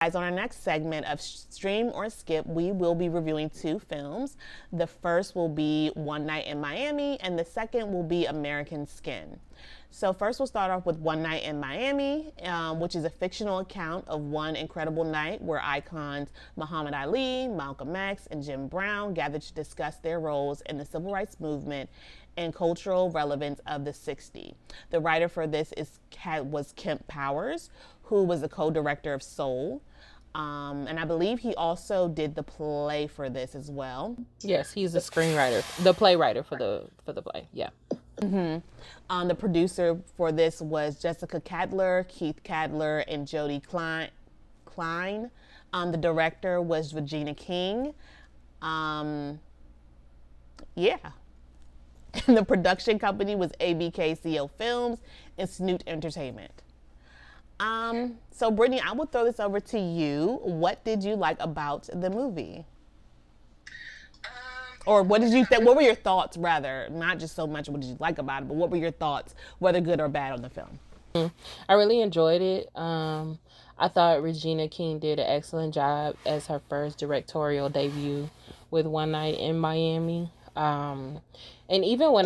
Guys, on our next segment of Stream or Skip, we will be reviewing two films. The first will be One Night in Miami, and the second will be American Skin. So first we'll start off with One Night in Miami, which is a fictional account of one incredible night where icons Muhammad Ali, Malcolm X, and Jim Brown gathered to discuss their roles in the civil rights movement and cultural relevance of the '60s. The writer for this was Kemp Powers, who was the co-director of Soul. And I believe he also did the play for this as well. Yes, he's the screenwriter, the playwright for the play. Yeah. The producer for this was Jessica Cadler, Keith Cadler, and Jody Klein. The director was Regina King. Yeah. And the production company was ABKCO Films and Snoot Entertainment. So Brittany, I will throw this over to you. What did you like about the movie? Or what did you think? What were your thoughts, rather? Not just so much what did you like about it, but what were your thoughts, whether good or bad, on the film? I really enjoyed it. I thought Regina King did an excellent job as her first directorial debut with One Night in Miami. And even when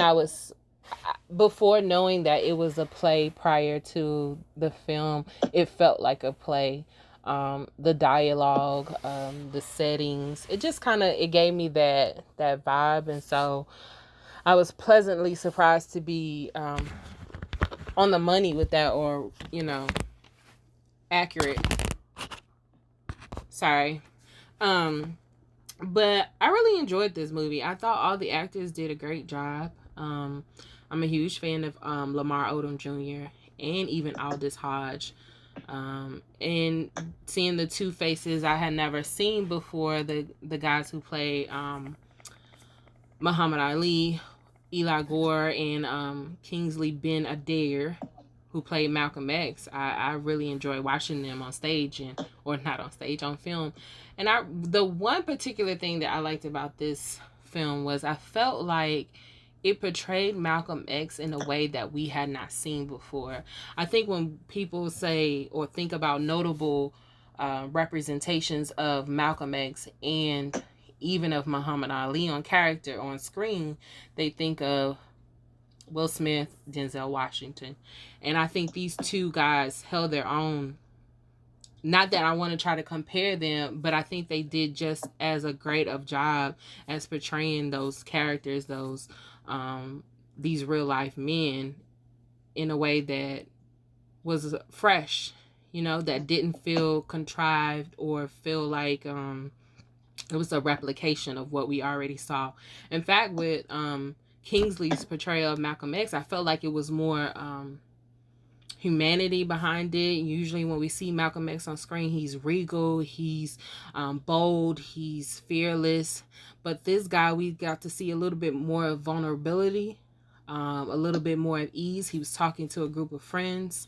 before knowing that it was a play prior to the film, it felt like a play. The dialogue, the settings, it just it gave me that vibe. And so I was pleasantly surprised to be on the money with that, or, accurate. Sorry. But I really enjoyed this movie. I thought all the actors did a great job. I'm a huge fan of Lamar Odom Jr. and even Aldis Hodge. And seeing the two faces I had never seen before, the guys who play Muhammad Ali, Eli Gore, and Kingsley Ben-Adir, who played Malcolm X. I really enjoy watching them on stage, or not on stage, on film. And the one particular thing that I liked about this film was I felt like it portrayed Malcolm X in a way that we had not seen before. I think when people say or think about notable representations of Malcolm X and even of Muhammad Ali on character on screen, they think of Will Smith, Denzel Washington. And I think these two guys held their own. Not that I want to try to compare them, but I think they did just as a great of job as portraying those characters, these real life men, in a way that was fresh, that didn't feel contrived or feel like it was a replication of what we already saw. In fact, with Kingsley's portrayal of Malcolm X, I felt like it was more humanity behind it. Usually when we see Malcolm X on screen, he's regal, he's bold, he's fearless. But this guy, we got to see a little bit more of vulnerability, a little bit more of ease. He was talking to a group of friends.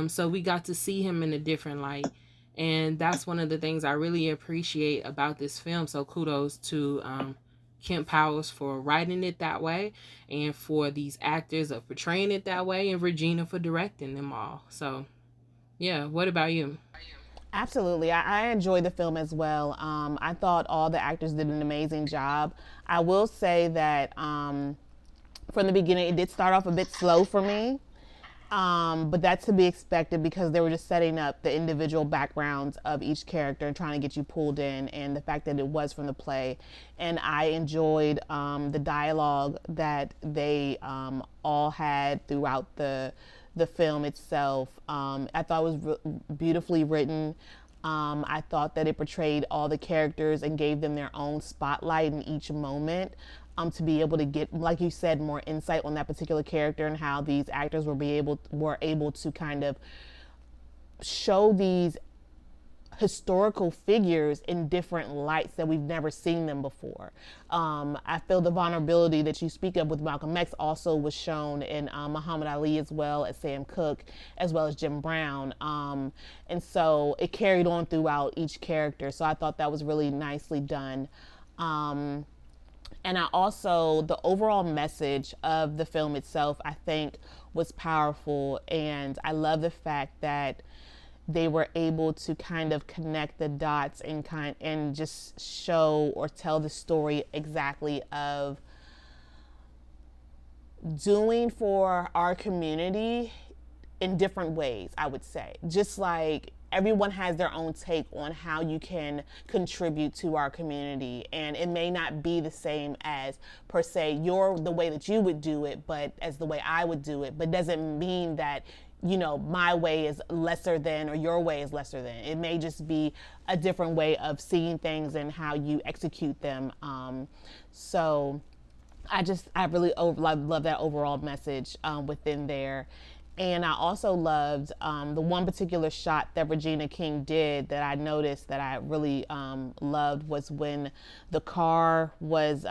So we got to see him in a different light. And that's one of the things I really appreciate about this film. So kudos to Kemp Powers for writing it that way, and for these actors of portraying it that way, and Regina for directing them all. So, yeah, what about you? Absolutely. I enjoyed the film as well. I thought all the actors did an amazing job. I will say that from the beginning, it did start off a bit slow for me. But that's to be expected because they were just setting up the individual backgrounds of each character and trying to get you pulled in, and the fact that it was from the play. And I enjoyed the dialogue that they all had throughout the film itself. I thought it was beautifully written. I thought that it portrayed all the characters and gave them their own spotlight in each moment. To be able to get, like you said, more insight on that particular character and how these actors were able to kind of show these historical figures in different lights that we've never seen them before. I feel the vulnerability that you speak of with Malcolm X also was shown in Muhammad Ali, as well as Sam Cooke, as well as Jim Brown. And so it carried on throughout each character. So I thought that was really nicely done. And the overall message of the film itself, I think, was powerful. And I love the fact that they were able to kind of connect the dots and just show or tell the story exactly of doing for our community in different ways, I would say. Just like everyone has their own take on how you can contribute to our community, and it may not be the same as per se the way that you would do it, but as the way I would do it, but doesn't mean that my way is lesser than or your way is lesser than. It may just be a different way of seeing things and how you execute them. So I really love that overall message within there. And I also loved the one particular shot that Regina King did that I noticed that I really loved was when the car was,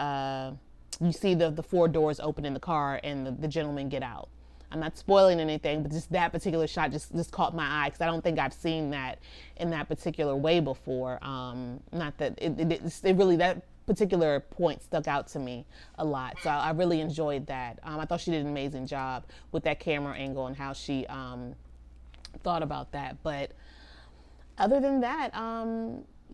you see the four doors open in the car and the gentlemen get out. I'm not spoiling anything, but just that particular shot just caught my eye because I don't think I've seen that in that particular way before. Not that it really, that particular point stuck out to me a lot. So I really enjoyed that. I thought she did an amazing job with that camera angle and how she thought about that. But other than that,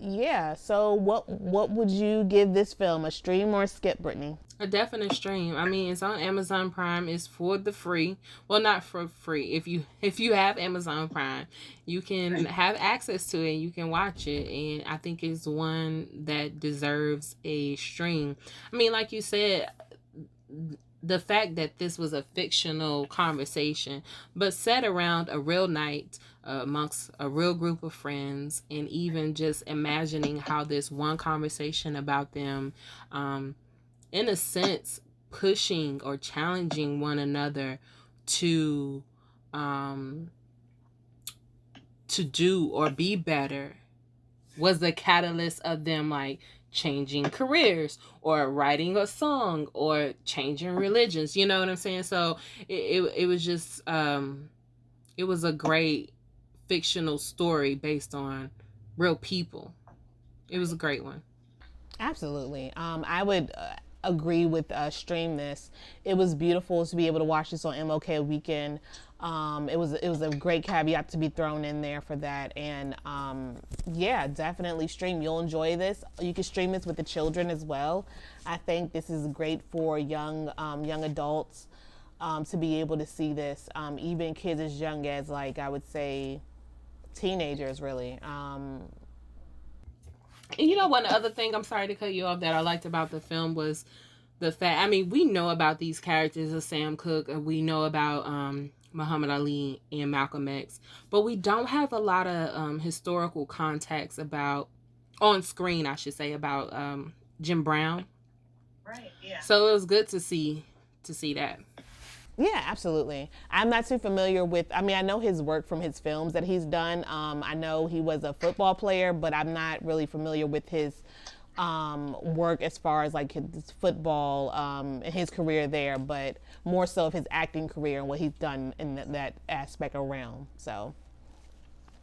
yeah. So what would you give this film, a stream or a skip, Brittany? A definite stream. I mean, it's on Amazon Prime. It's for the free. Well, not for free. If you have Amazon Prime, you can have access to it. You can watch it, and I think it's one that deserves a stream. I mean, like you said, the fact that this was a fictional conversation, but set around a real night amongst a real group of friends, and even just imagining how this one conversation about them, in a sense, pushing or challenging one another to do or be better, was the catalyst of them like changing careers or writing a song or changing religions. You know what I'm saying? So it was just it was a great fictional story based on real people. It was a great one. Absolutely. I would agree with stream this. It was beautiful to be able to watch this on MLK weekend. It was a great caveat to be thrown in there for that. And yeah, definitely stream. You'll enjoy this. You can stream this with the children as well. I think this is great for young adults to be able to see this. Even kids as young as, like, I would say teenagers, really. You know, one other thing, I'm sorry to cut you off, that I liked about the film was the fact, I mean, we know about these characters of Sam Cooke, and we know about Muhammad Ali and Malcolm X, but we don't have a lot of historical context about, on screen, I should say, about Jim Brown. Right, yeah. So it was good to see that. Yeah, absolutely. I'm not too familiar with, I mean, I know his work from his films that he's done. I know he was a football player, but I'm not really familiar with his work as far as like his football and his career there, but more so of his acting career and what he's done in that aspect or realm. So